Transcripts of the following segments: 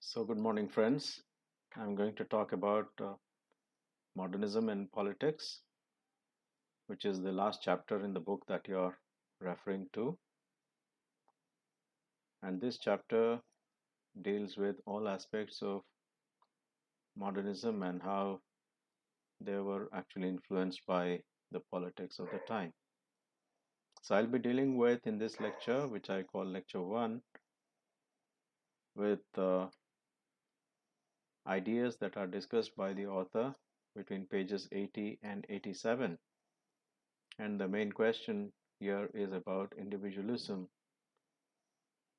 So, good morning, friends. I'm going to talk about modernism and politics, which is the last chapter in the book that you're referring to. And this chapter deals with all aspects of modernism and how they were actually influenced by the politics of the time. So, I'll be dealing with in this lecture, which I call Lecture 1, with ideas that are discussed by the author between pages 80 and 87. And the main question here is about individualism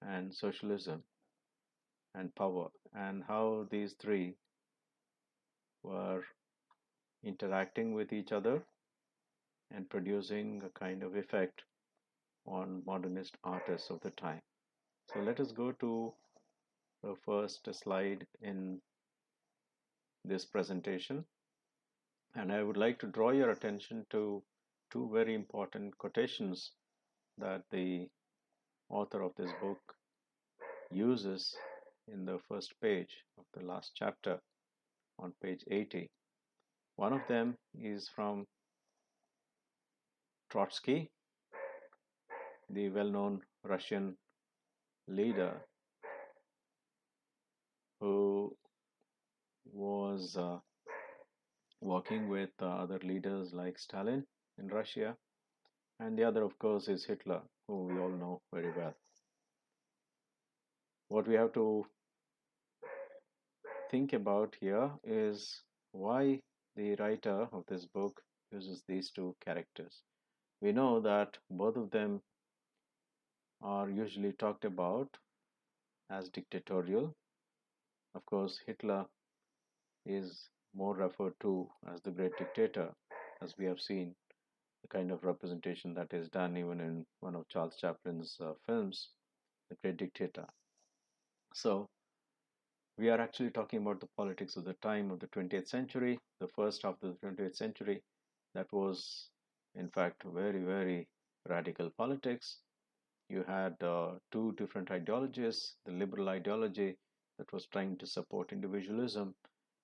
and socialism and power, and how these three were interacting with each other and producing a kind of effect on modernist artists of the time. So let us go to the first slide in this presentation, and I would like to draw your attention to two very important quotations that the author of this book uses in the first page of the last chapter on page 80. One of them is from Trotsky, the well-known Russian leader who was working with other leaders like Stalin in Russia, and the other, of course, is Hitler, who we all know very well. What we have to think about here is why the writer of this book uses these two characters. We know that both of them are usually talked about as dictatorial. Of course, Hitler is more referred to as the great dictator, as we have seen the kind of representation that is done even in one of Charles Chaplin's films, The Great Dictator. So, we are actually talking about the politics of the time of the 20th century, the first half of the 20th century. That was, in fact, very, very radical politics. You had two different ideologies: the liberal ideology that was trying to support individualism,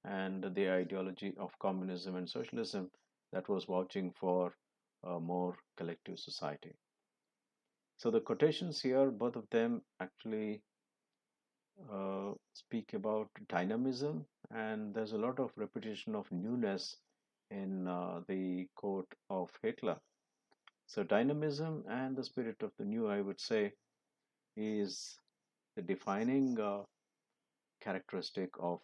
and the ideology of communism and socialism that was vouching for a more collective society. So the quotations here, both of them actually speak about dynamism, and there's a lot of repetition of newness in the quote of Hitler. So dynamism and the spirit of the new, I would say, is the defining characteristic of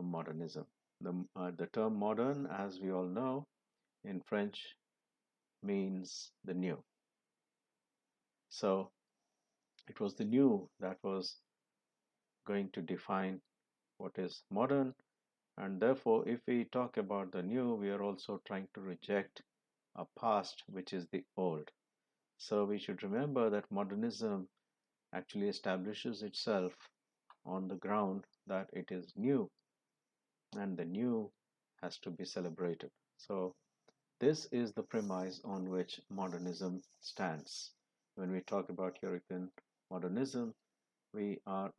modernism. The term modern, as we all know, in French means the new. So it was the new that was going to define what is modern, and therefore, if we talk about the new, we are also trying to reject a past which is the old. So we should remember that modernism actually establishes itself on the ground that it is new, and the new has to be celebrated. So this is the premise on which modernism stands. When we talk about European modernism, we are,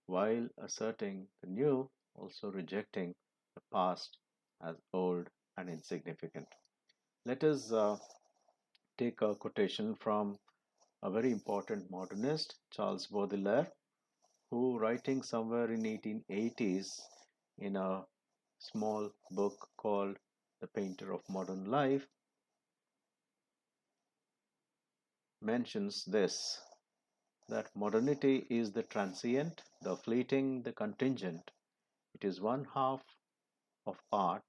while asserting the new, also rejecting the past as old and insignificant. Let us take a quotation from a very important modernist, Charles Baudelaire, who, writing somewhere in 1880s in a small book called The Painter of Modern Life, mentions this, that modernity is the transient, the fleeting, the contingent. It is one half of art,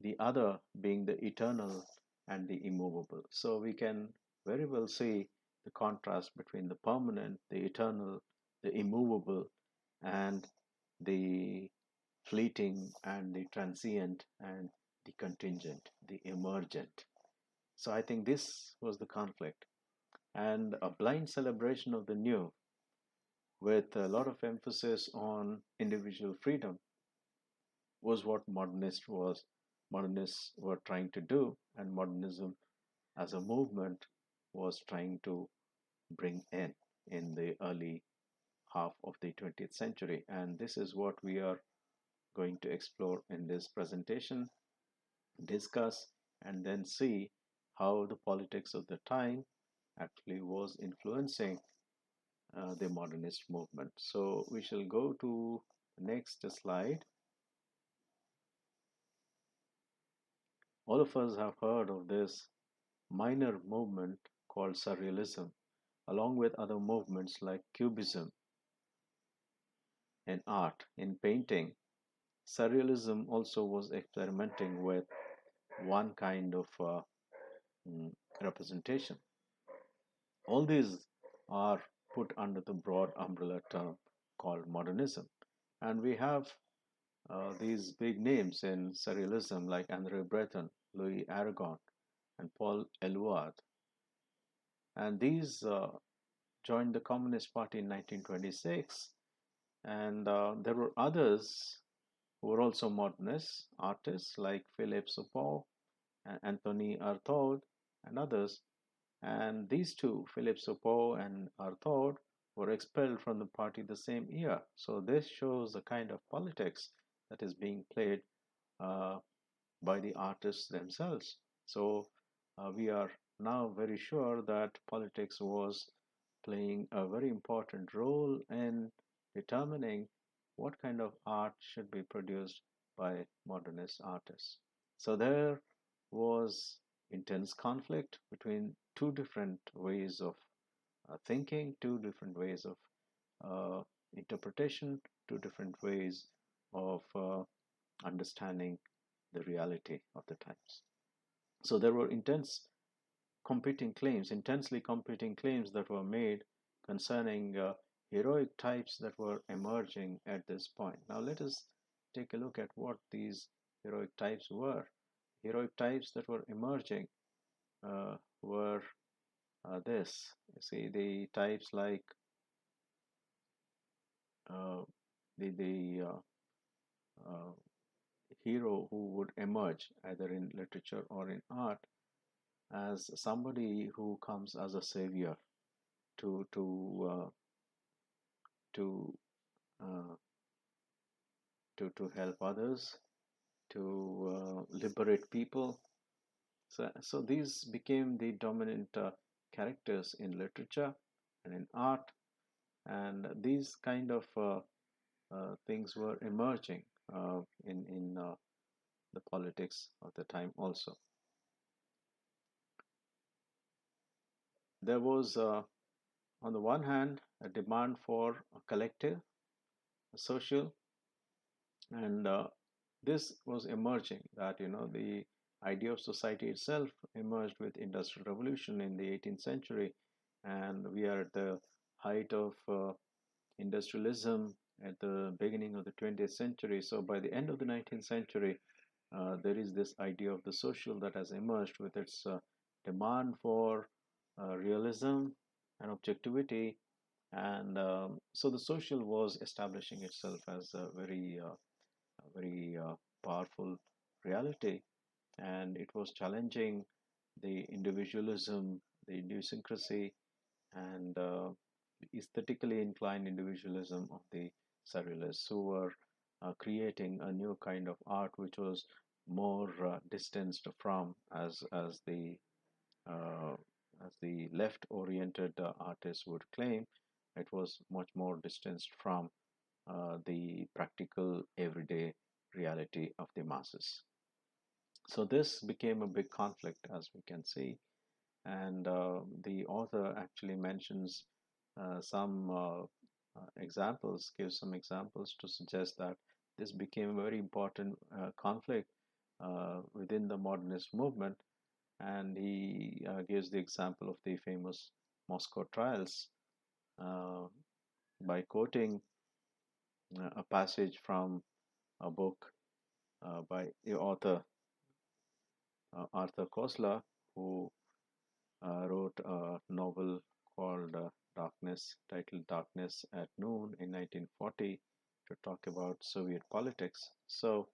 the other being the eternal and the immovable. So we can very well see the contrast between the permanent, the eternal, the immovable, and the fleeting and the transient and the contingent, the emergent. So I think this was the conflict, and a blind celebration of the new with a lot of emphasis on individual freedom was what modernists were trying to do, and modernism as a movement was trying to bring in the early half of the 20th century. And this is what we are going to explore in this presentation, discuss, and then see how the politics of the time actually was influencing the modernist movement. So we shall go to the next slide. All of us have heard of this minor movement called Surrealism, along with other movements like Cubism in art, in painting. Surrealism also was experimenting with one kind of mm, representation. All these are put under the broad umbrella term called modernism. And we have these big names in Surrealism like André Breton, Louis Aragon, and Paul Eluard. And these joined the Communist Party in 1926. And there were others who were also modernist artists like Philippe Soupault and Anthony Artaud and others. And these two, Philippe Soupault and Artaud, were expelled from the party the same year. So this shows the kind of politics that is being played uh, by the artists themselves. So we are now very sure that politics was playing a very important role in determining what kind of art should be produced by modernist artists. So there was intense conflict between two different ways of thinking, two different ways of uh, interpretation, two different ways of understanding the reality of the times. So there were intensely competing claims that were made concerning heroic types that were emerging at this point. Now let us take a look at what these heroic types were. Heroic types that were emerging were this. You see, the types like uh, the uh, hero who would emerge either in literature or in art as somebody who comes as a savior to to uh, to uh, to help others, to liberate people. So these became the dominant characters in literature and in art, and these kind of things were emerging in the politics of the time also. There was, on the one hand, a demand for a collective, a social, and this was emerging that the idea of society itself emerged with industrial revolution in the 18th century, and we are at the height of industrialism at the beginning of the 20th century. So by the end of the 19th century, there is this idea of the social that has emerged with its demand for realism and objectivity. And so the social was establishing itself as a very powerful reality, and it was challenging the individualism, the idiosyncrasy, and aesthetically inclined individualism of the surrealists who were creating a new kind of art which was more distanced from uh, as the left-oriented artists would claim. It was much more distanced from the practical everyday reality of the masses. So this became a big conflict, as we can see, and the author actually mentions some examples, gives some examples to suggest that this became a very important conflict within the modernist movement, and he gives the example of the famous Moscow trials uh, by quoting a passage from a book by the author Arthur Koestler, who wrote a novel called titled Darkness at Noon in 1940 to talk about Soviet politics. So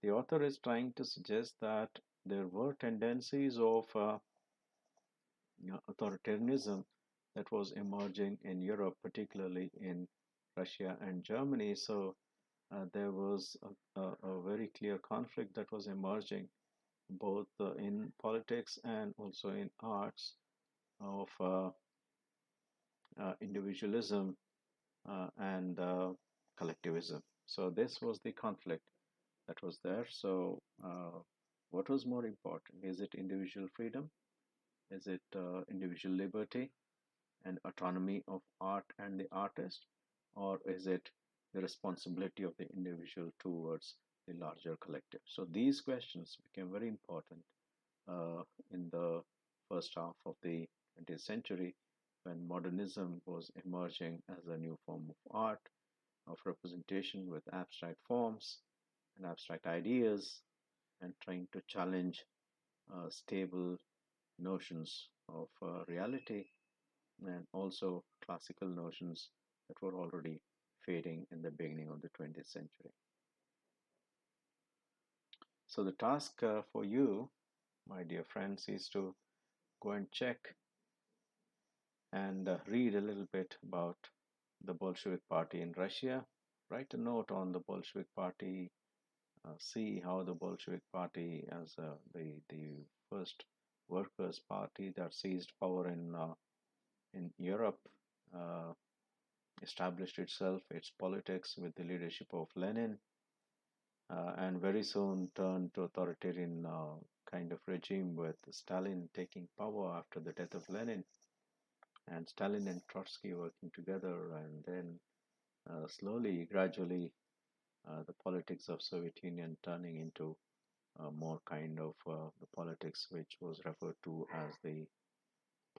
the author is trying to suggest that there were tendencies of authoritarianism that was emerging in Europe, particularly in Russia and Germany. So there was a very clear conflict that was emerging both in politics and also in arts of individualism and collectivism. So this was the conflict that was there. So what was more important? Is it individual freedom? Is it individual liberty and autonomy of art and the artist? Or is it the responsibility of the individual towards the larger collective? So these questions became very important in the first half of the 20th century when modernism was emerging as a new form of art, of representation with abstract forms and abstract ideas, and trying to challenge stable notions of reality and also classical notions that were already fading in the beginning of the 20th century. So, the task for you, my dear friends, is to go and check and read a little bit about the Bolshevik Party in Russia. Write a note on the Bolshevik Party. See how the Bolshevik Party, as the first workers' party that seized power in Europe, uh, established itself, its politics with the leadership of Lenin, and very soon turned to authoritarian kind of regime with Stalin taking power after the death of Lenin, and Stalin and Trotsky working together, and then slowly, gradually, the politics of Soviet Union turning into more kind of the politics which was referred to as the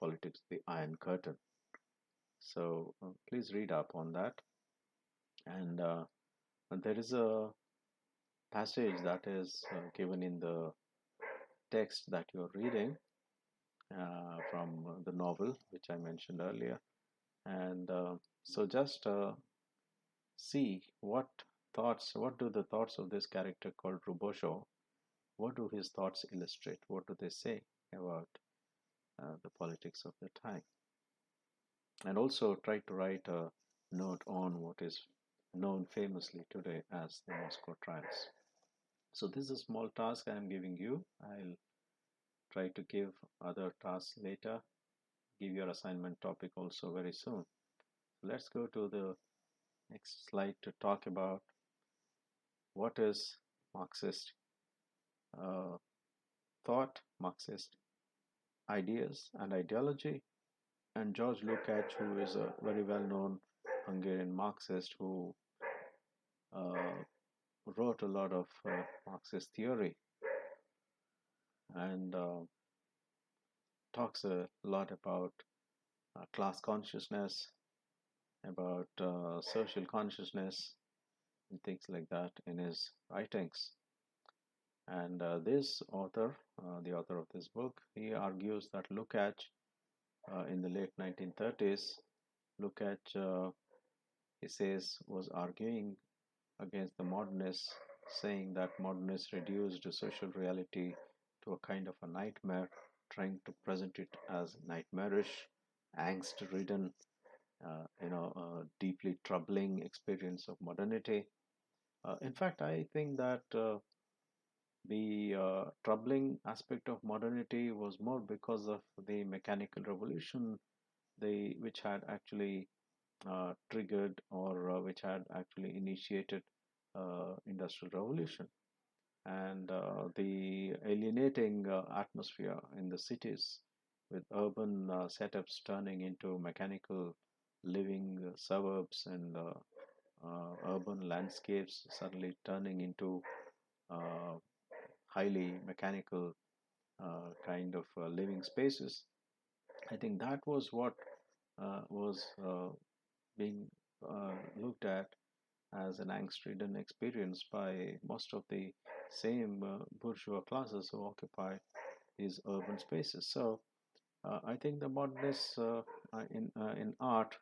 politics, the Iron Curtain. So please read up on that. And there is a passage that is given in the text that you're reading from the novel, which I mentioned earlier. And so just see what do the thoughts of this character called Rubosho, what do his thoughts illustrate? What do they say about the politics of the time? And also try to write a note on what is known famously today as the Moscow trials. So this is a small task I am giving you. I'll try to give other tasks later, give your assignment topic also very soon. Let's go to the next slide to talk about what is Marxist uh, thought, Marxist ideas and ideology. And George Lukács, who is a very well-known Hungarian Marxist who uh, wrote a lot of Marxist theory and talks a lot about class consciousness, about social consciousness, and things like that in his writings. And this author, the author of this book, he argues that Lukács in the late 1930s, Lukács, he says, was arguing against the modernists, saying that modernists reduced social reality to a kind of a nightmare, trying to present it as nightmarish, angst-ridden, deeply troubling experience of modernity. In fact, I think that the troubling aspect of modernity was more because of the mechanical revolution, which had actually triggered or which had actually initiated industrial revolution and the alienating atmosphere in the cities with urban setups turning into mechanical living suburbs and urban landscapes suddenly turning into uh, highly mechanical kind of living spaces. I think that was what was being looked at as an angst-ridden experience by most of the same bourgeois classes who occupy these urban spaces. So I think the modernists in art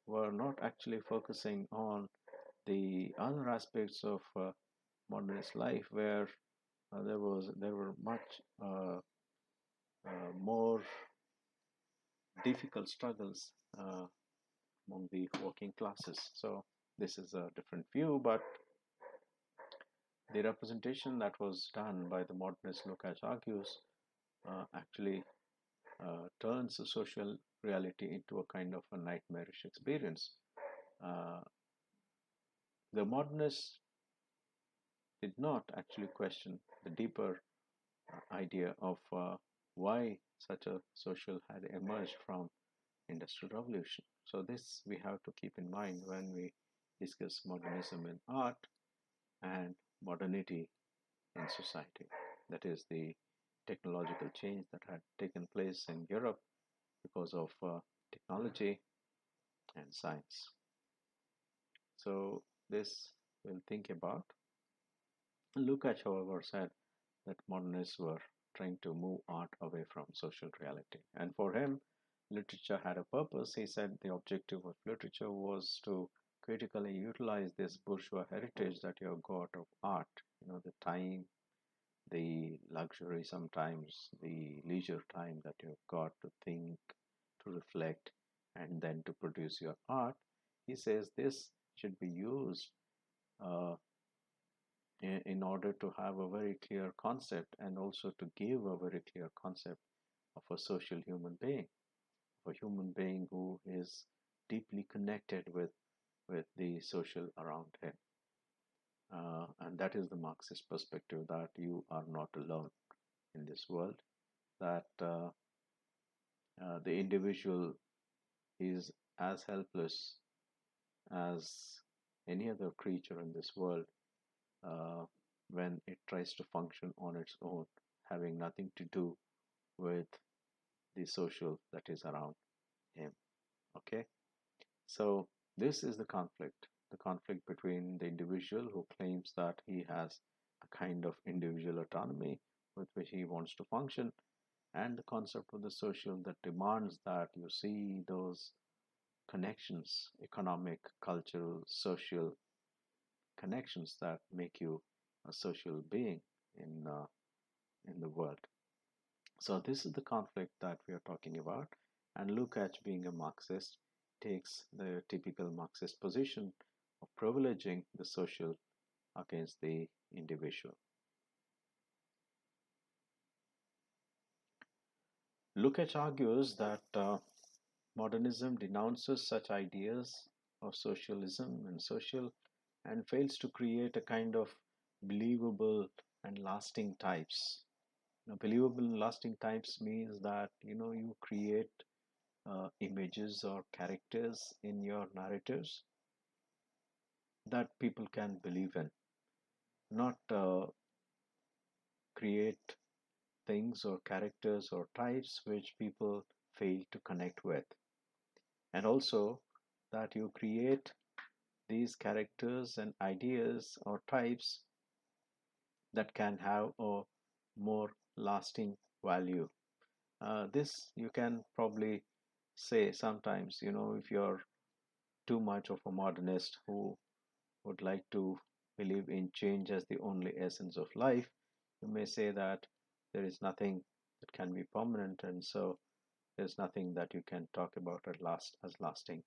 were not actually focusing on the other aspects of modernist life, where there were much more difficult struggles among the working classes. So this is a different view, but the representation that was done by the modernist Lukács argues actually turns the social reality into a kind of a nightmarish experience. Uh, the modernists did not actually question the deeper idea of why such a social had emerged from industrial revolution. So this we have to keep in mind when we discuss modernism in art and modernity in society. That is the technological change that had taken place in Europe because of technology and science. So this we'll think about. Lukács, however, said that modernists were trying to move art away from social reality. And for him, literature had a purpose. He said the objective of literature was to critically utilize this bourgeois heritage that you have got of art, the time, the luxury, sometimes the leisure time that you've got to think, to reflect, and then to produce your art. He says this should be used uh, in order to have a very clear concept and also to give a very clear concept of a social human being, a human being who is deeply connected with the social around him. And that is the Marxist perspective that you are not alone in this world, that the individual is as helpless as any other creature in this world uh, when it tries to function on its own, having nothing to do with the social that is around him. Okay, so this is the conflict between the individual who claims that he has a kind of individual autonomy with which he wants to function, and the concept of the social that demands that you see those connections, economic, cultural, social connections that make you a social being in the world. So this is the conflict that we are talking about. And Lukács, being a Marxist, takes the typical Marxist position of privileging the social against the individual. Lukács argues that modernism denounces such ideas of socialism and social and fails to create a kind of believable and lasting types. Believable and lasting types means that you create images or characters in your narratives that people can believe in, not create things or characters or types which people fail to connect with. And also that you create these characters and ideas or types that can have a more lasting value. This you can probably say sometimes, if you're too much of a modernist who would like to believe in change as the only essence of life, you may say that there is nothing that can be permanent, and so there's nothing that you can talk about at last as lasting.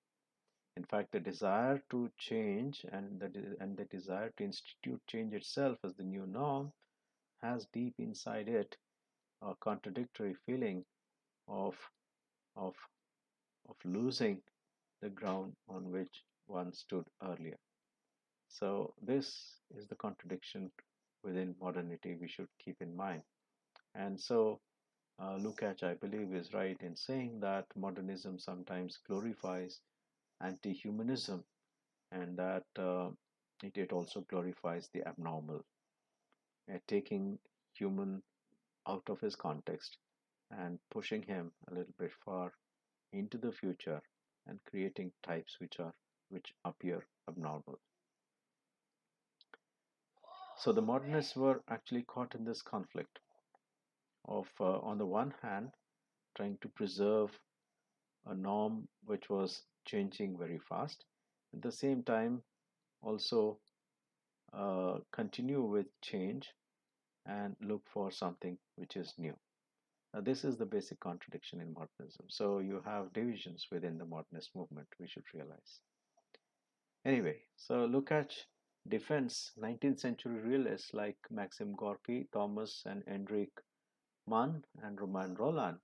In fact, the desire to change and the desire to institute change itself as the new norm has deep inside it a contradictory feeling of of of losing the ground on which one stood earlier. So this is the contradiction within modernity we should keep in mind. And so Lukács, I believe, is right in saying that modernism sometimes glorifies anti-humanism and that it also glorifies the abnormal, taking human out of his context and pushing him a little bit far into the future and creating types which appear abnormal. So the modernists were actually caught in this conflict of, on the one hand, trying to preserve a norm which was changing very fast, at the same time, also continue with change and look for something which is new. This is the basic contradiction in modernism. So you have divisions within the modernist movement, we should realize. Anyway, so look at defense 19th century realists like Maxim Gorky, Thomas and Enrique Mann and Roman Roland,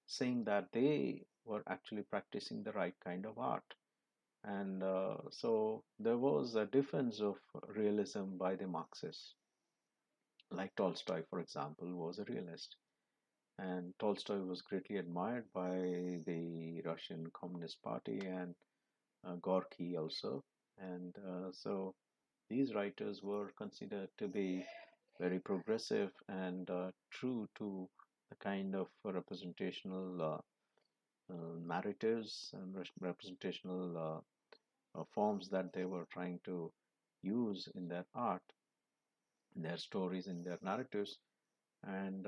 saying that they were actually practicing the right kind of art. And so there was a defense of realism by the Marxists, like Tolstoy, for example, was a realist. And Tolstoy was greatly admired by the Russian Communist Party and Gorky also. And so these writers were considered to be very progressive and true to the kind of representational narratives and representational forms that they were trying to use in their art, in their stories, in their narratives. And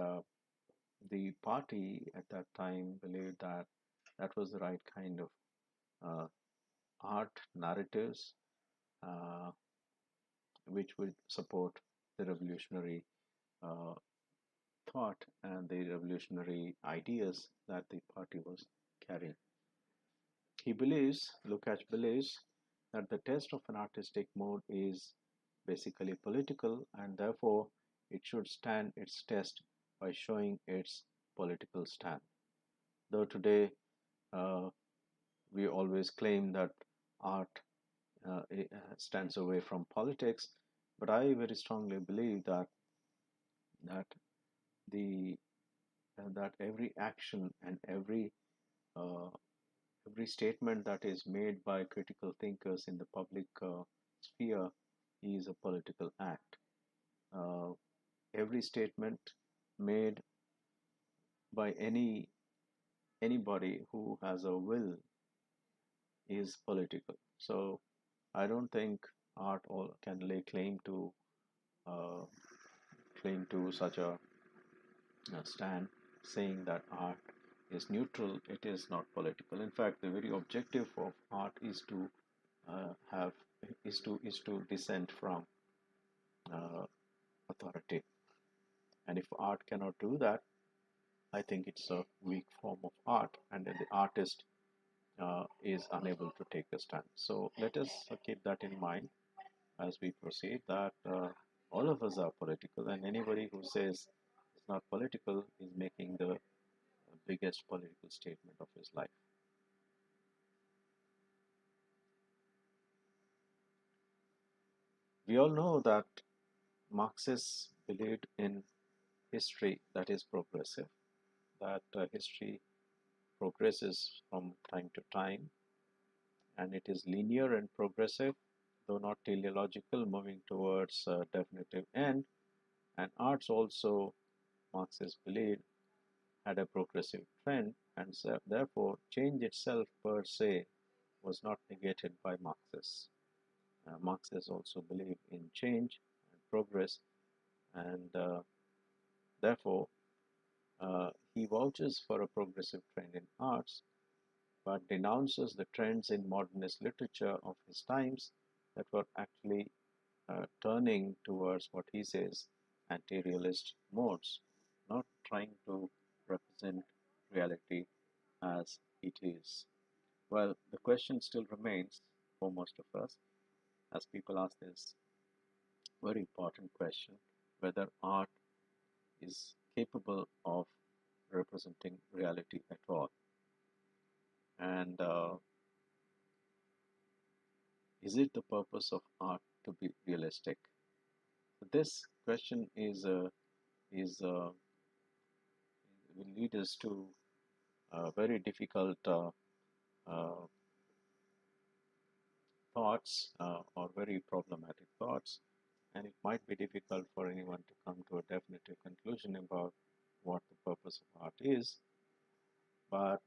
the party at that time believed that that was the right kind of uh, art narratives uh, which would support the revolutionary uh, thought and the revolutionary ideas that the party was carrying. He believes, Lukács believes, that the test of an artistic mode is basically political and therefore it should stand its test by showing its political stand. Though today uh, we always claim that art stands away from politics, but I very strongly believe that the that every action and uh, every statement that is made by critical thinkers in the public sphere is a political act. Uh, every statement made by anybody who has a will is political. So I don't think art all can lay uh, claim to such a stand, saying that art is neutral. It is not political. In fact, the very objective of art is to have is to dissent from uh, authority. And if art cannot do that, I think it's a weak form of art, and then the artist is unable to take a stand. So let us keep that in mind as we proceed. That all of us are political, and anybody who says it's not political is making the biggest political statement of his life. We all know that Marxists believed in history that is progressive, that history progresses from time to time, and it is linear and progressive, though not teleological, moving towards a definitive end. And arts also, Marxists believed, had a progressive trend, and so, therefore change itself per se was not negated by Marxists. Marxists also believe in change and progress, and therefore he vouches for a progressive trend in arts, but denounces the trends in modernist literature of his times that were actually turning towards what he says anti-realist modes, not trying to represent reality as it is. Well, the question still remains for most of us as people ask this very important question whether art is capable of representing reality at all. And is it the purpose of art to be realistic? This question is will lead us to very difficult uh, thoughts or very problematic thoughts, and it might be difficult for anyone to come to a definitive conclusion about what the purpose of art is. But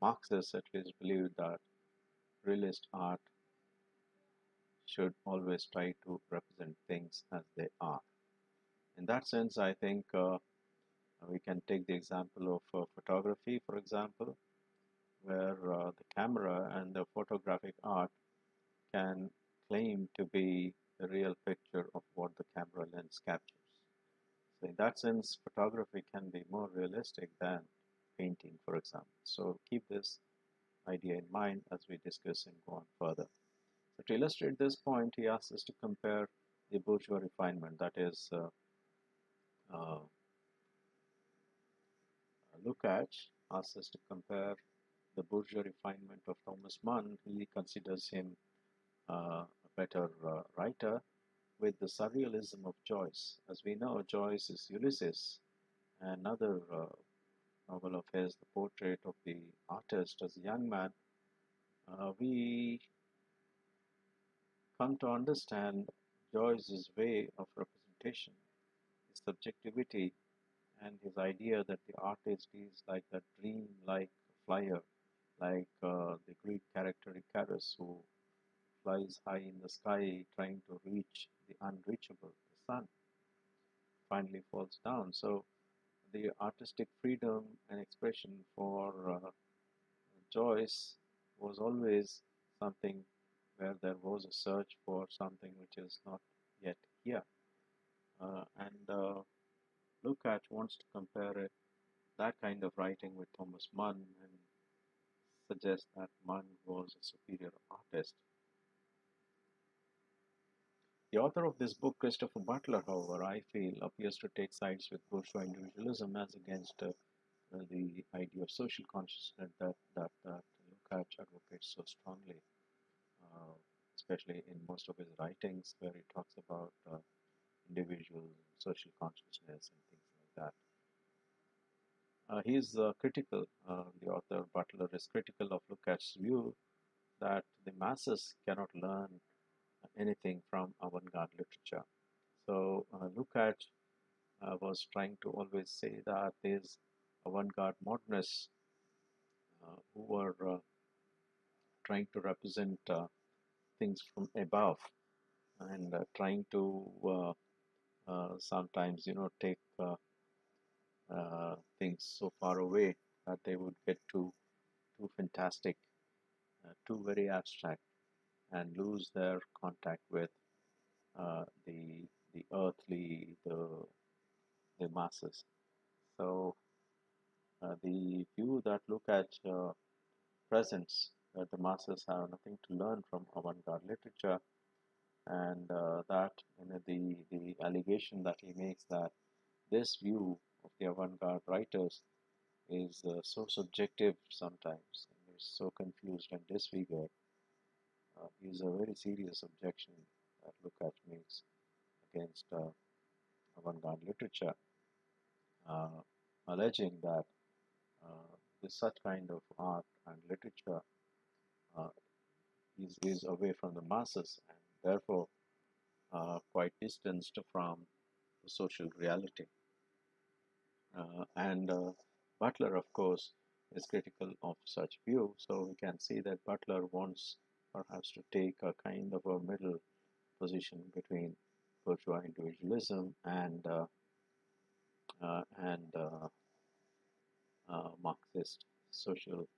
Marxists at least believe that realist art should always try to represent things as they are. In that sense, I think we can take the example of photography, for example, where the camera and the photographic art can claim to be the real picture of what the camera lens captures. So in that sense, photography can be more realistic than painting, for example. So keep this idea in mind as we discuss and go on further. So to illustrate this point, he asks us to compare the bourgeois refinement, that is, Lukács asks us to compare the bourgeois refinement of Thomas Mann. He considers him a better writer with the surrealism of Joyce. As we know, Joyce is Ulysses, another novel of his, the portrait of the artist as a young man. We come to understand Joyce's way of representation, his subjectivity, and his idea that the artist is like that dream-like flyer, like the Greek character Icarus, who flies high in the sky trying to reach the unreachable, the sun, finally falls down. So the artistic freedom and expression for Joyce was always something where there was a search for something which is not yet here. And Lukács wants to compare that kind of writing with Thomas Mann and suggest that Mann was a superior artist. The author of this book, Christopher Butler, however, I feel appears to take sides with bourgeois individualism as against the idea of social consciousness that Lukács advocates so strongly, uh, especially in most of his writings where he talks about individual social consciousness and things like that. He is critical, the author Butler is critical of Lukács' view that the masses cannot learn anything from avant-garde literature. So Lukács was trying to always say that these avant-garde modernists who were trying to represent things from above and trying to sometimes, take things so far away that they would get too fantastic, too very abstract, and lose their contact with the earthly, the masses. So the view that Lukács presents that the masses have nothing to learn from avant-garde literature, and that the allegation that he makes that this view of the avant-garde writers is so subjective sometimes, and is so confused and disfigured, is a very serious objection that Lukács makes against avant-garde literature, uh, alleging that this such kind of art and literature uh, is away from the masses and therefore quite distanced from the social reality. And Butler, of course, is critical of such view. So we can see that Butler wants perhaps to take a kind of a middle position between bourgeois individualism and Marxist social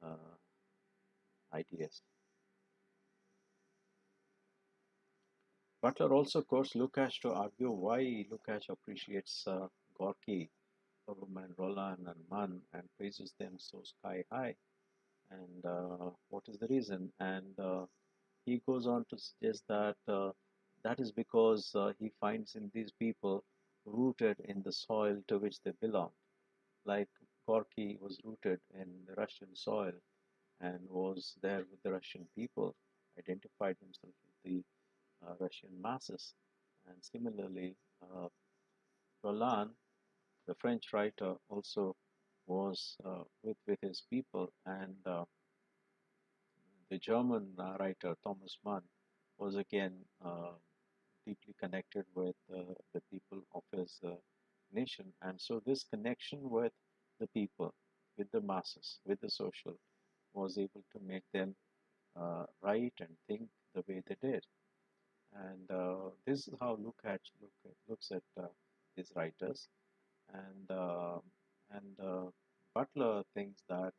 uh, ideas. Butler also quotes Lukács to argue why Lukács appreciates Gorky, Overman, Roland, and Mann and praises them so sky high, and what is the reason? And he goes on to suggest that that is because he finds in these people rooted in the soil to which they belong. Like Gorky was rooted in the Russian soil and was there with the Russian people, identified himself with the Russian masses. And similarly, Roland, the French writer, also was with his people, and the German writer Thomas Mann was again deeply connected with the people of his nation, and so this connection with the people, with the masses, with the social, was able to make them write and think the way they did. And this is how looks at these writers. And Butler thinks that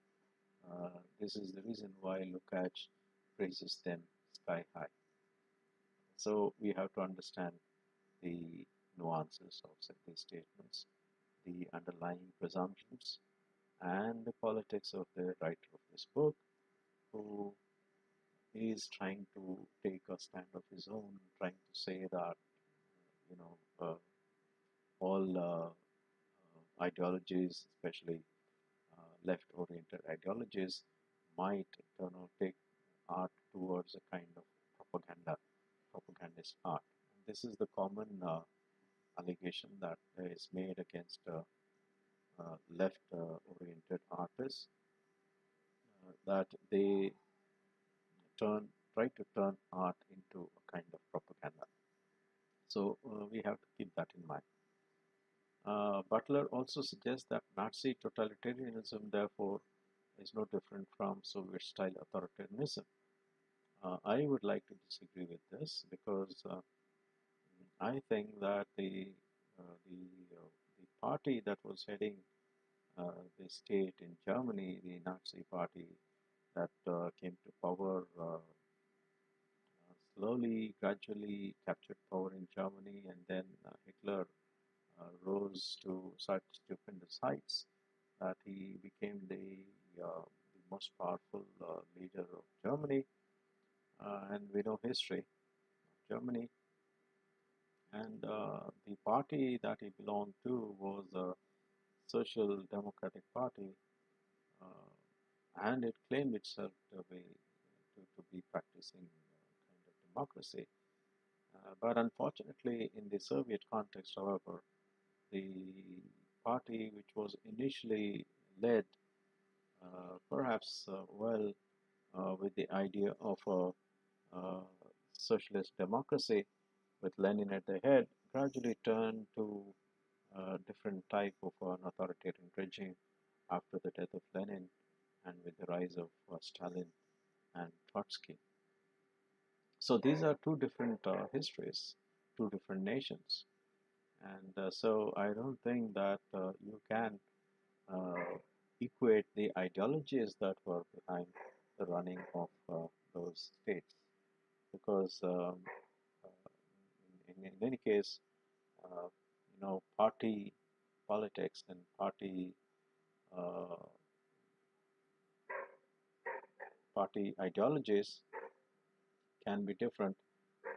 this is the reason why Lukács praises them sky high. So we have to understand the nuances of these statements, the underlying presumptions, and the politics of the writer of this book, who is trying to take a stand of his own, trying to say that you know all ideologies, especially left-oriented ideologies, might take art towards a kind of propagandist art. This is the common allegation that is made against left-oriented artists, that they try to turn art into a kind of propaganda. So we have to keep that in mind. Butler also suggests that Nazi totalitarianism, therefore, is no different from Soviet-style authoritarianism. I would like to disagree with this because I think that the party that was heading the state in Germany, the Nazi party that came to power slowly, gradually captured power in Germany, and then Hitler rose to such stupendous heights that he became the most powerful leader of Germany. And we know history of Germany. And the party that he belonged to was a Social Democratic Party, and it claimed itself to be practicing kind of democracy. But unfortunately, in the Soviet context, however, the party which was initially led perhaps with the idea of a socialist democracy with Lenin at the head, gradually turned to a different type of an authoritarian regime after the death of Lenin and with the rise of Stalin and Trotsky. So these are two different histories, two different nations. And so I don't think that you can uh, equate the ideologies that were behind the running of those states, because in any case, party politics and uh, party ideologies can be different,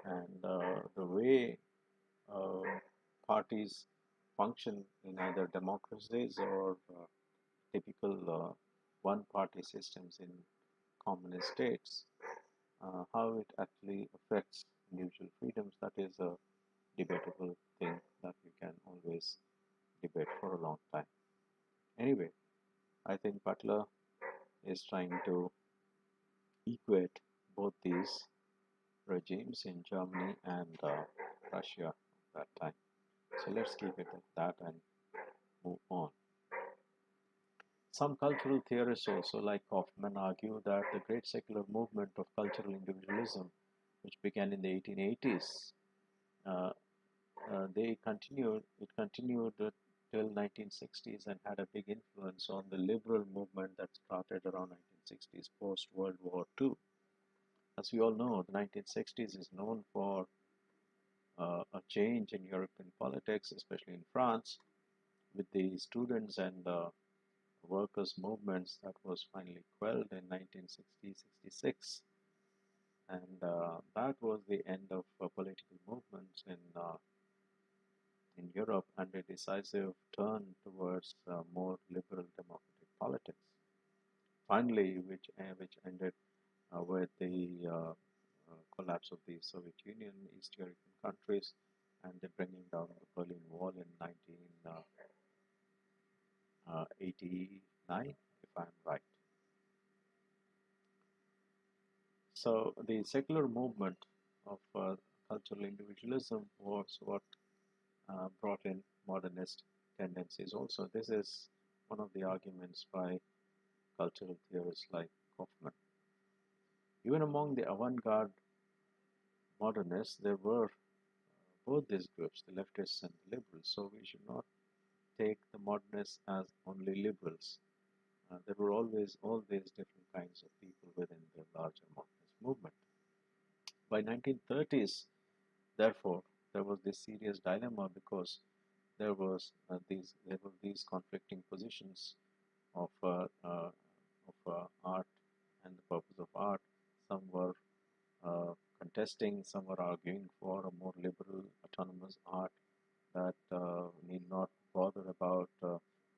and the way uh, parties function in either democracies or typical one-party systems in communist states, how it actually affects individual freedoms, that is a debatable thing that we can always debate for a long time. Anyway, I think Butler is trying to equate both these regimes in Germany and Russia at that time. So let's keep it at that and move on. Some cultural theorists also, like Kaufman, argue that the great secular movement of cultural individualism, which began in the 1880s, uh, it continued till 1960s and had a big influence on the liberal movement that started around 1960s post World War II. As we all know, the 1960s is known for a change in European politics, especially in France, with the students and workers' movements that was finally quelled in 1960-66. And that was the end of political movements in Europe and a decisive turn towards more liberal democratic politics. Finally, which ended with the collapse of the Soviet Union, East European countries, and the bringing down of the Berlin Wall in 1989, if I'm right. So the secular movement of cultural individualism was what brought in modernist tendencies also. This is one of the arguments by cultural theorists like Kaufman. Even among the avant-garde modernists, there were both these groups, the leftists and the liberals. So we should not take the modernists as only liberals. There were always all these different kinds of people within the larger modernist movement. By 1930s, therefore, there was this serious dilemma because there were these conflicting positions of art and the purpose of art. Some were contesting, some were arguing for a more liberal, autonomous art that need not bother about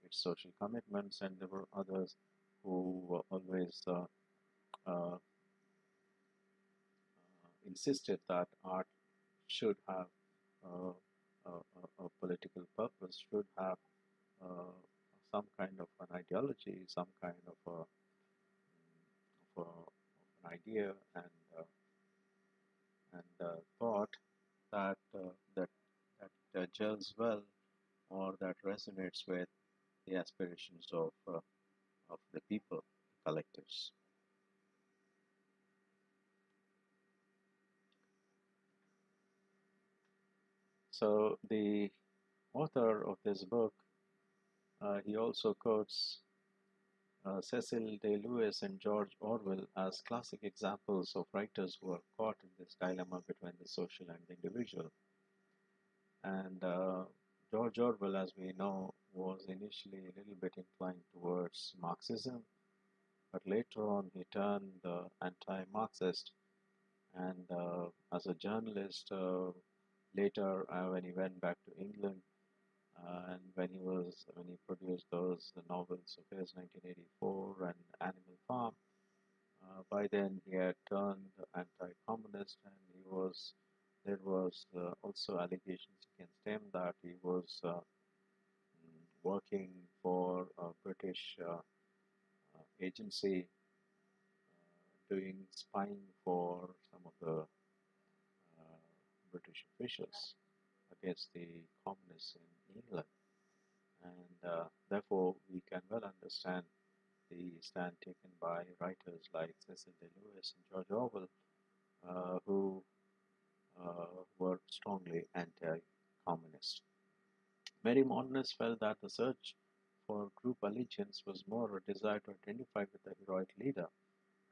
its social commitments, and there were others who were always insisted that art should have a political purpose, should have uh, some kind of an ideology, some kind of an idea and thought that that gels well or that resonates with the aspirations of the people, collectives. So the author of this book, he also quotes Cecil Day Lewis and George Orwell as classic examples of writers who are caught in this dilemma between the social and the individual. And George Orwell, as we know, was initially a little bit inclined towards Marxism, but later on he turned anti-Marxist. And as a journalist, later when he went back to England, and when he produced those novels of his, 1984 and Animal Farm, by then he had turned anti-communist, and there was also allegations against him that he was working for a British agency doing spying for some of the British officials against the communists in England. And therefore, we can well understand the stand taken by writers like Cecil Day Lewis and George Orwell, who were strongly anti-communist. Many modernists felt that the search for group allegiance was more a desire to identify with the heroic leader.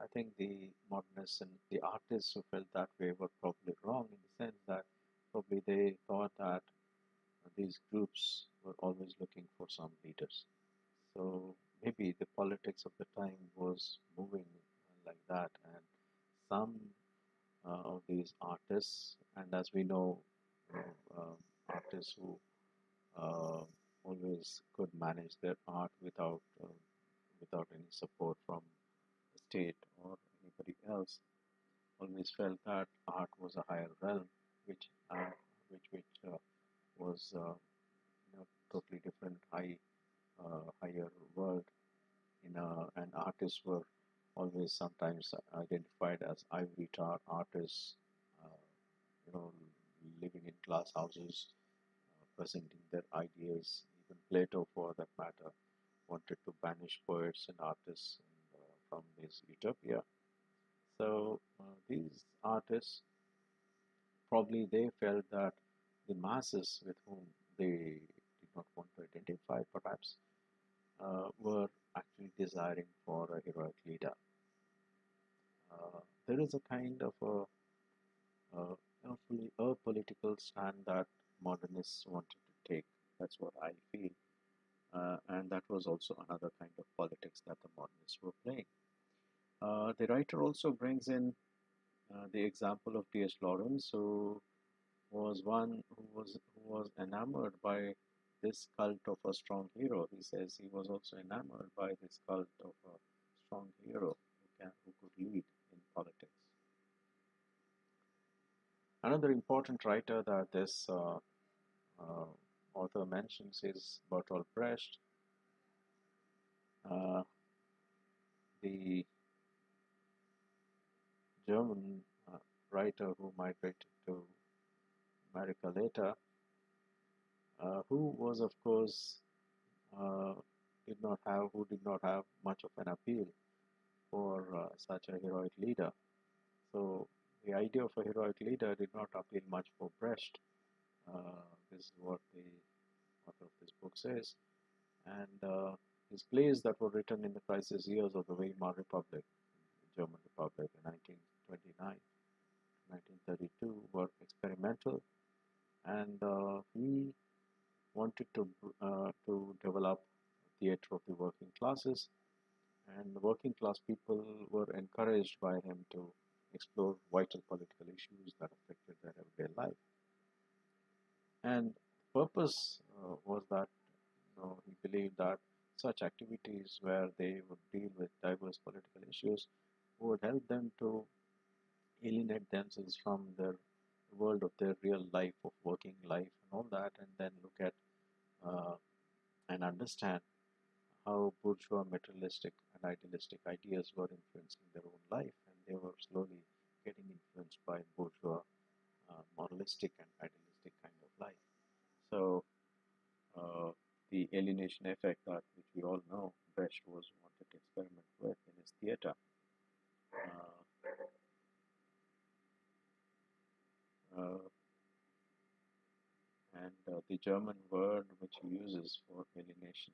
I think the modernists and the artists who felt that way were probably wrong in the sense that probably they thought that these groups were always looking for some leaders. So maybe the politics of the time was moving like that, and some of these artists, and as we know, artists who uh, always could manage their art without any support from the state or anybody else, always felt that art was a higher realm, which was totally different, higher world. And artists were always sometimes identified as ivory tower artists, uh, you know, living in glass houses, presenting their ideas. Even Plato, for that matter, wanted to banish poets and artists from his utopia. So these artists probably they felt that the masses with whom they did not want to identify, perhaps, were actually desiring for a heroic leader. There is a kind of fully a political stand that modernists wanted to take. That's what I feel. And that was also another kind of politics that the modernists were playing. The writer also brings in the example of T.S. Lawrence, who was one who was enamored by this cult of a strong hero. He says he was also enamored by this cult of a strong hero who could lead in politics. Another important writer that this uh, author mentions is Bertolt Brecht, uh, the German writer who migrated to America later, who was, of course, uh, did not have much of an appeal for such a heroic leader. So the idea of a heroic leader did not appeal much for Brecht. This is what the author of this book says. And his plays that were written in the crisis years of the Weimar Republic, the German Republic, in 1929, 1932, were experimental and he wanted to develop theater of the working classes, and the working class people were encouraged by him to explore vital political issues that affected their everyday life. And the purpose was that he believed that such activities where they would deal with diverse political issues would help them to alienate themselves from their world of their real life, of working life, and all that, and then look at uh, and understand how bourgeois materialistic and idealistic ideas were influencing their own life, and they were slowly getting influenced by bourgeois moralistic and idealistic kind of life. So uh, the alienation effect that which we all know Brecht was wanted to experiment with in his theater. Uh, uh, and the German word which he uses for alienation,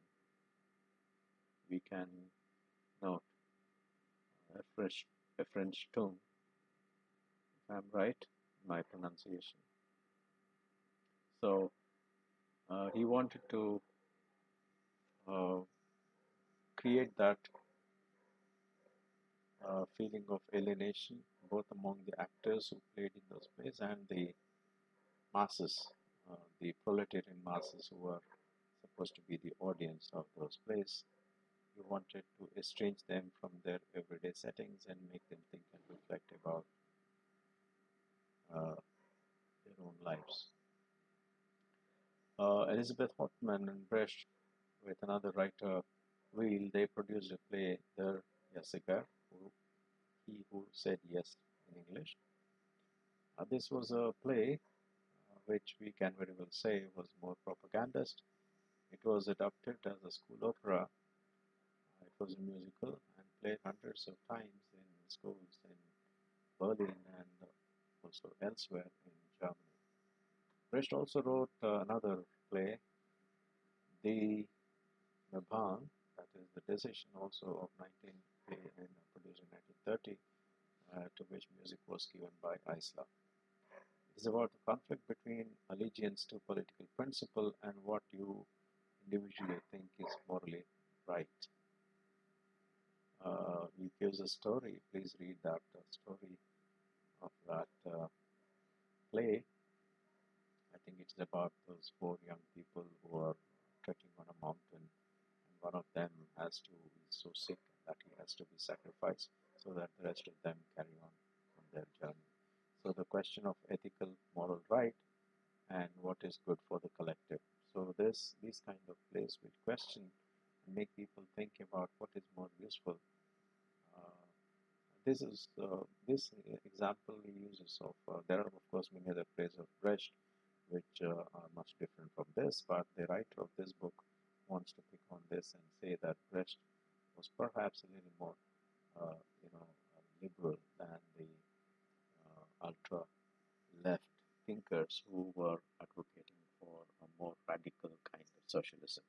we can note a French tone, if I'm right in my pronunciation. So he wanted to uh, create that feeling of alienation both among the actors who played in those plays and the masses, the proletarian masses who were supposed to be the audience of those plays. He wanted to estrange them from their everyday settings and make them think and reflect about uh, their own lives. Elizabeth Hoffman and Brecht, with another writer, Weil, they produced a play, Der Jessica, He Who Said Yes in English. This was a play which we can very well say was more propagandist. It was adapted as a school opera. It was a musical and played hundreds of times in schools in Berlin and also elsewhere in Germany. Brecht also wrote another play, The Mebane, that is the decision also of 19 and produced in 1930, to which music was given by Isla. It is about the conflict between allegiance to political principle and what you individually think is morally right. He gives a story. Please read that story of that play. I think it's about those four young people who are trekking on a mountain, and one of them has to be so sick that he has to be sacrificed so that the rest of them carry on from their journey. So the question of ethical, moral right and what is good for the collective. So these kind of plays will question and make people think about what is more useful. Uh, this example he uses of there are of course many other plays of Brecht which are much different from this, but the writer of this book wants to pick on this and say that Brecht was perhaps a little more liberal than the ultra left thinkers who were advocating for a more radical kind of socialism.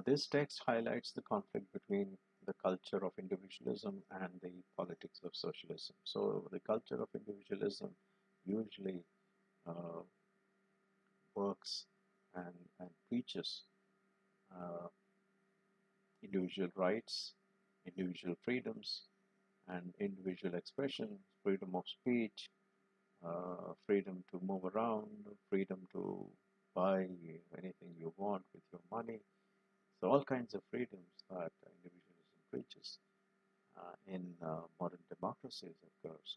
This text highlights the conflict between the culture of individualism and the politics of socialism. So, the culture of individualism usually uh, works and preaches uh, individual rights, individual freedoms, and individual expression, freedom of speech, freedom to move around, freedom to buy anything you want with your money. So all kinds of freedoms that individualism preaches in modern democracies, of course,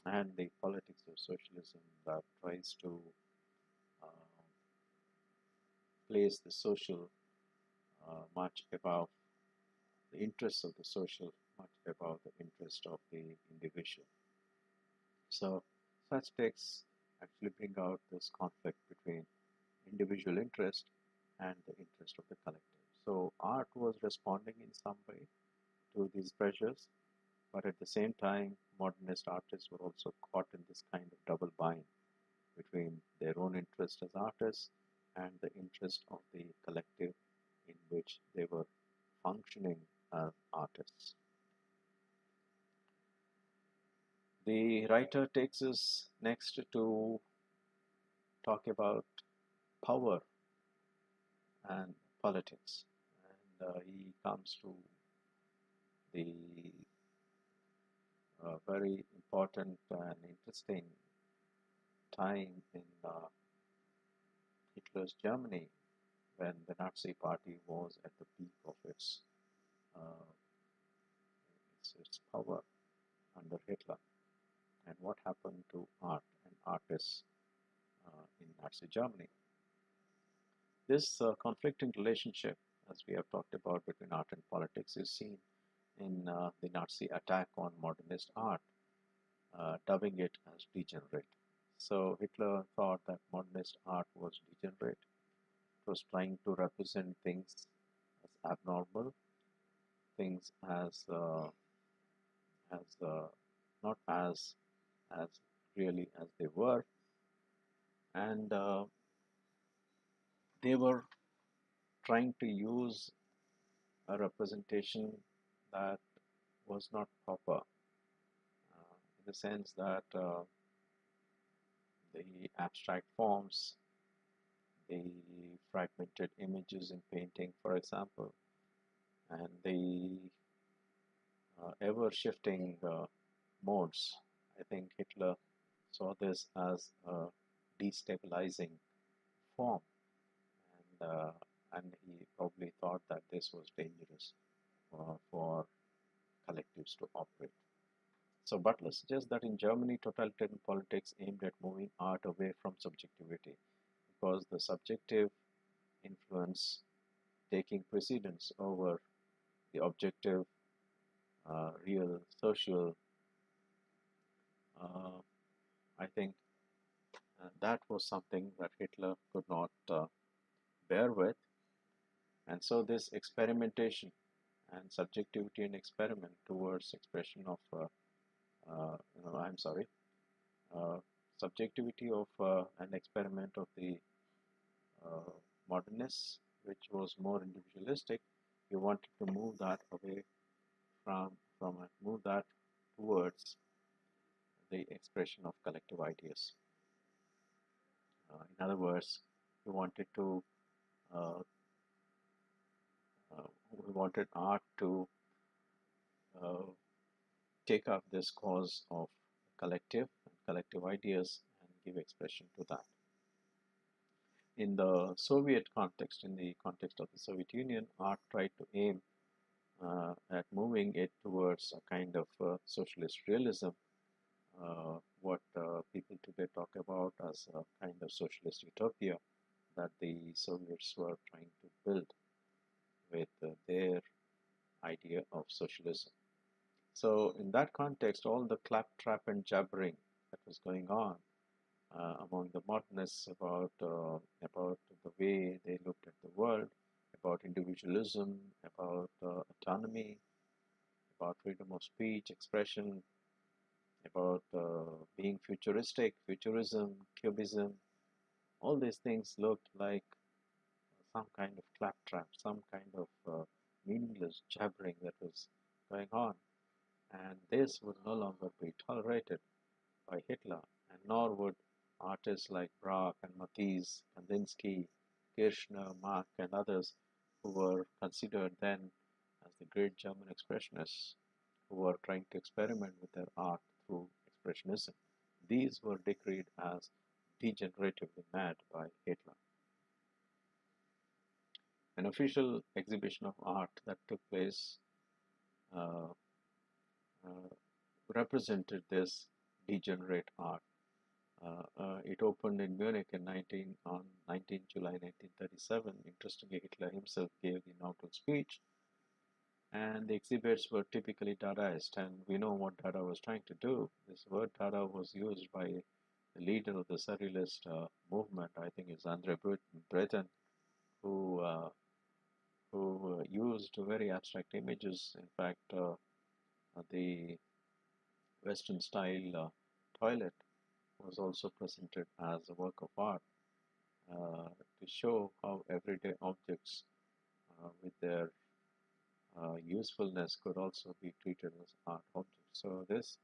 and the politics of socialism that tries to uh, place the social much above the interests of the social, much above the interest of the individual. So such texts actually bring out this conflict between individual interest and the interest of the collective. So art was responding in some way to these pressures, but at the same time, modernist artists were also caught in this kind of double bind between their own interest as artists and the interest of the collective in which they were functioning as artists. The writer takes us next to talk about power and politics, and he comes to the very important and interesting time in Hitler's Germany when the Nazi Party was at the peak of uh, its power under Hitler, and what happened to art and artists in Nazi Germany. This conflicting relationship, as we have talked about between art and politics, is seen in the Nazi attack on modernist art, dubbing it as degenerate. So Hitler thought that modernist art was degenerate. It was trying to represent things as abnormal, things as not as really as they were, and they were trying to use a representation that was not proper, in the sense that the abstract forms, the fragmented images in painting, for example, and the ever shifting modes. I think Hitler saw this as a destabilizing form, and he probably thought that this was dangerous for collectives to operate. So Butler suggests that in Germany, totalitarian politics aimed at moving art away from subjectivity because the subjective influence taking precedence over the objective, real, social. Uh, I think that was something that Hitler could not bear with. And so this experimentation and subjectivity and experiment towards expression of, I'm sorry, uh, subjectivity of an experiment of the uh, modernists, which was more individualistic. He wanted to move that away from move that towards the expression of collective ideas. In other words, he wanted to uh, we wanted art to uh, take up this cause of collective ideas and give expression to that. In the Soviet context, in the context of the Soviet Union, art tried to aim at moving it towards a kind of socialist realism, what people today talk about as a kind of socialist utopia that the Soviets were trying to build with their idea of socialism. So, in that context, all the claptrap and jabbering that was going on among the modernists about the way they looked at the world, about individualism, about autonomy, about freedom of speech, expression, about being futuristic, futurism, cubism, all these things looked like some kind of claptrap, some kind of meaningless jabbering that was going on. And this would no longer be tolerated by Hitler, and nor would artists like Braque and Matisse, Kandinsky, Kirchner, Mach, and others who were considered then as the great German expressionists who were trying to experiment with their art through expressionism. These were decreed as degeneratively mad by Hitler. An official exhibition of art that took place uh, uh, represented this degenerate art. It opened in Munich on 19 July 1937. Interestingly, Hitler himself gave the inaugural speech, and the exhibits were typically Dadaist, and we know what Dada was trying to do. This word Dada was used by the leader of the Surrealist movement, I think it's Andre Breton, who used very abstract images. In fact, the Western style toilet was also presented as a work of art to show how everyday objects with their usefulness could also be treated as art objects. So this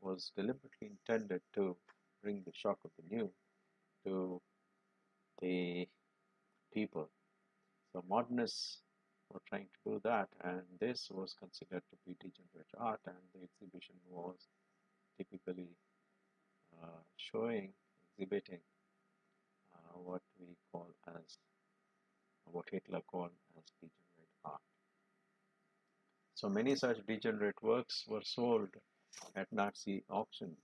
was deliberately intended to bring the shock of the new to the people. So modernists were trying to do that, and this was considered to be degenerate art, and the exhibition was typically exhibiting what we call as, what Hitler called as degenerate art. So many such degenerate works were sold at Nazi auctions.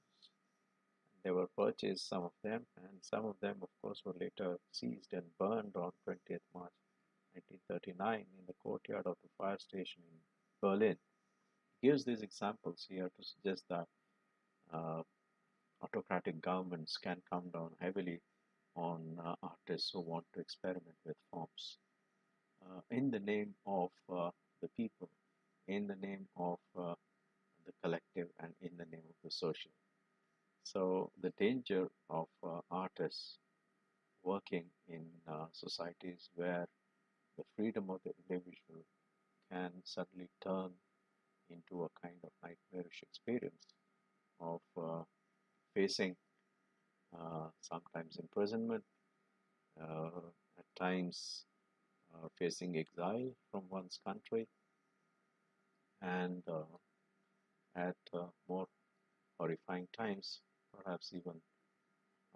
They were purchased, some of them, and some of them, of course, were later seized and burned on 20th March 1939 in the courtyard of the fire station in Berlin. He gives these examples here to suggest that uh, autocratic governments can come down heavily on artists who want to experiment with forms in the name of the people, in the name of the collective, and in the name of the social. So the danger of artists working in societies where the freedom of the individual can suddenly turn into a kind of nightmarish experience of facing sometimes imprisonment, uh, at times facing exile from one's country, and at more horrifying times, perhaps even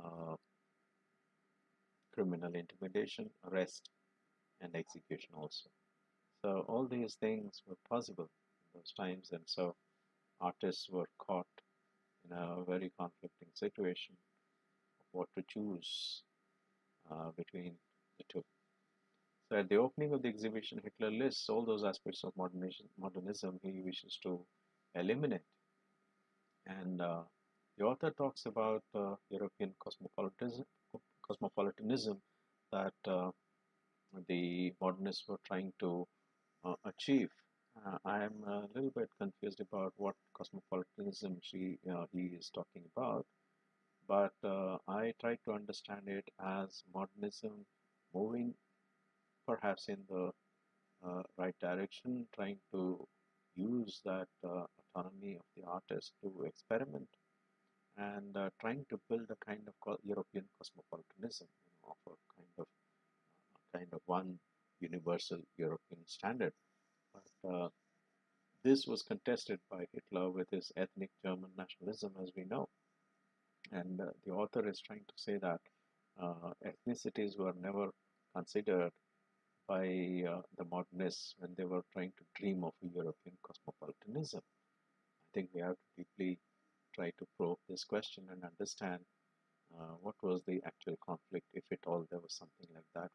uh, criminal intimidation, arrest, and execution also. So all these things were possible in those times, and so artists were caught in a very conflicting situation of what to choose between the two. So at the opening of the exhibition, Hitler lists all those aspects of modernism he wishes to eliminate. And the author talks about European cosmopolitanism that the modernists were trying to achieve. I am a little bit confused about what cosmopolitanism he is talking about, but I try to understand it as modernism moving perhaps in the right direction, trying to use that autonomy of the artist to experiment and trying to build a kind of European cosmopolitanism, of a kind of one universal European standard. But this was contested by Hitler with his ethnic German nationalism, as we know. And the author is trying to say that ethnicities were never considered by the modernists when they were trying to dream of a European cosmopolitanism. I think we have to deeply try to probe this question and understand what was the actual conflict, if at all there was something like that,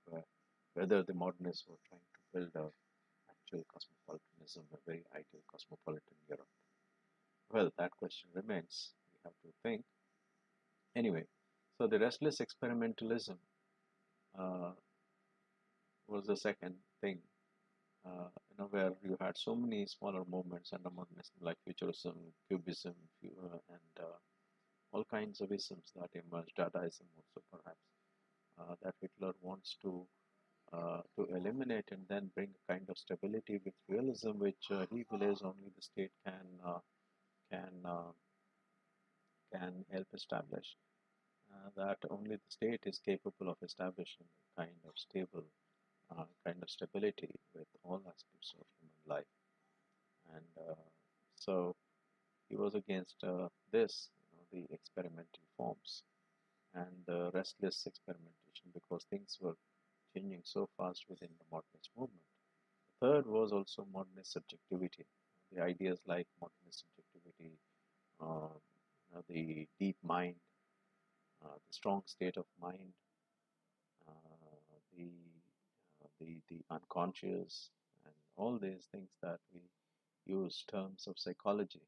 whether the modernists were trying to build a actual cosmopolitanism, a very ideal cosmopolitan Europe. Well, that question remains. We have to think. Anyway, so the restless experimentalism uh, was the second thing, where you had so many smaller movements under modernism like futurism, cubism, and all kinds of isms that emerged, Dadaism also perhaps, that Hitler wants to eliminate and then bring a kind of stability with realism, which he believes only the state can uh, can help establish. That only the state is capable of establishing a kind of kind of stability with all aspects of human life. And so he was against this, the experimental forms and the restless experimentation, because things were changing so fast within the modernist movement. The third was also modernist subjectivity. The ideas like modernist subjectivity, the deep mind, the strong state of mind, the unconscious, and all these things that we use terms of psychology,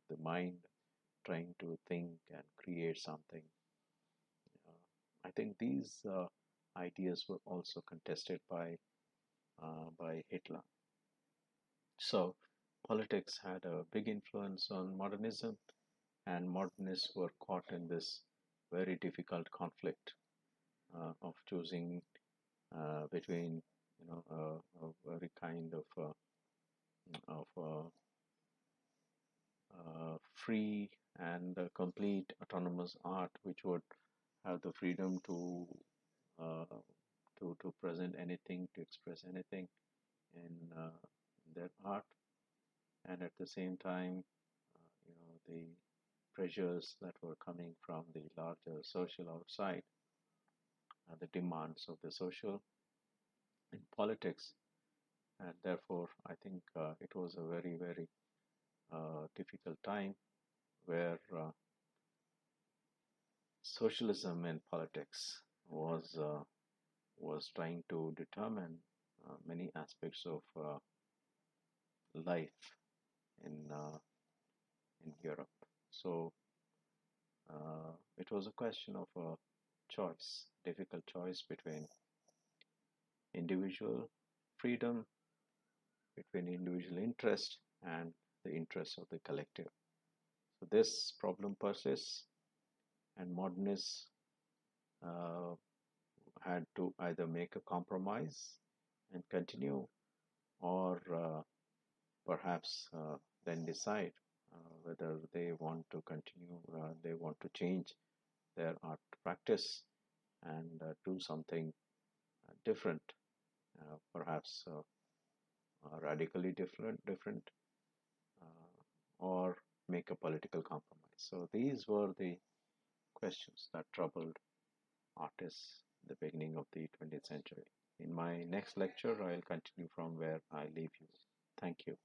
the mind trying to think and create something. I think these ideas were also contested by Hitler. So politics had a big influence on modernism, and modernists were caught in this very difficult conflict of choosing between a very kind of free and complete autonomous art, which would have the freedom uh, to present anything, to express anything in their art, and at the same time, the pressures that were coming from the larger social outside, the demands of the social in politics, and therefore I think it was a very, very difficult time where socialism in politics was trying to determine many aspects of life in Europe. So it was a question of a choice, difficult choice between individual freedom, between individual interest and the interests of the collective. So this problem persists, and modernists uh, had to either make a compromise and continue, or perhaps then decide whether they want to continue, they want to change their art practice and do something different, perhaps radically different, or make a political compromise. So these were the questions that troubled artists in the beginning of the 20th century. In my next lecture, I'll continue from where I leave you. Thank you.